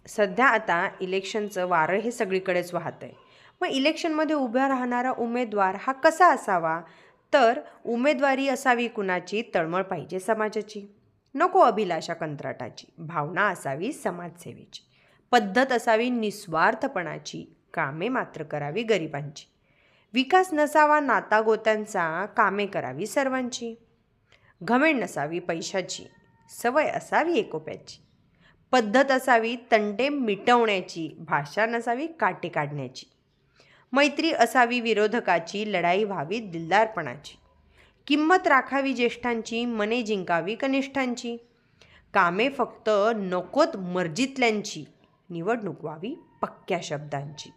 सध्या आता इलेक्शनचं वारं हे सगळीकडेच वाहत आहे. मग इलेक्शनमध्ये उभा राहणारा उमेदवार हा कसा असावा? तर उमेदवारी असावी कुणाची? तळमळ पाहिजे समाजाची, नको अभिलाषा कंत्राटाची. भावना असावी समाजसेवेची, पद्धत असावी निस्वार्थपणाची, कामे मात्र करावी गरिबांची. विकास नसावा नातागोत्यांचा, कामे करावी सर्वांची. घमेंड नसावी पैशाची, सवय असावी एकोप्याची. पद्धत असावी तंटे मिटवण्याची, भाषा नसावी काटे काढण्याची. मैत्री असावी विरोधकाची, लढाई व्हावी दिलदारपणाची. किंमत राखावी ज्येष्ठांची, मने जिंकावी कनिष्ठांची. कामे फक्त नकोत मर्जीतल्यांची, निवडणूक व्हावी पक्क्या शब्दांची.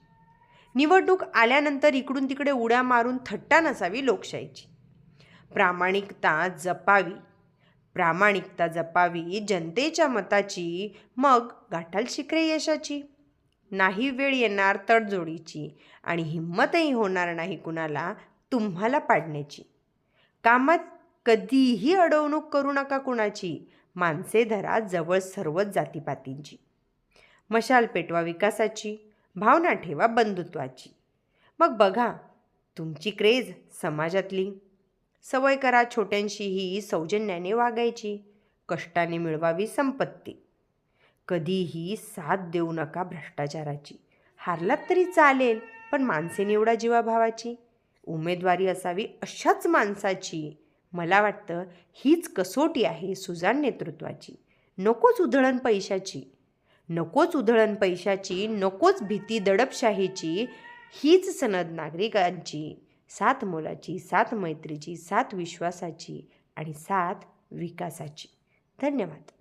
निवडणूक आल्यानंतर इकडून तिकडे उड्या मारून थट्टा नसावी लोकशाहीची. प्रामाणिकता जपावी जनतेच्या मताची, मग गाठाल शिखरे यशाची. नाही वेळ येणार तडजोडीची, आणि हिंमतही होणार नाही कुणाला तुम्हाला पाडण्याची. कामात कधीही अडवणूक करू नका कुणाची, माणसे धरा जवळ सर्वच जातीपातींची. मशाल पेटवा विकासाची, भावना ठेवा बंधुत्वाची. मग बघा तुमची क्रेज समाजातली. सवय करा छोट्यांशीही सौजन्याने वागायची, कष्टाने मिळवावी संपत्ती. कधीही साथ देऊ नका भ्रष्टाचाराची. हारलात तरी चालेल, पण माणसे निवडा जीवाभावाची. उमेदवारी असावी अशाच माणसाची. मला वाटतं हीच कसोटी आहे सुजाण नेतृत्वाची. नकोच उधळण पैशाची, नकोच भीती दडपशाहीची. हीच सनद नागरिकांची, साथ मोलाची, साथ मैत्रीची, साथ विश्वासाची, आणि साथ विकासाची. धन्यवाद.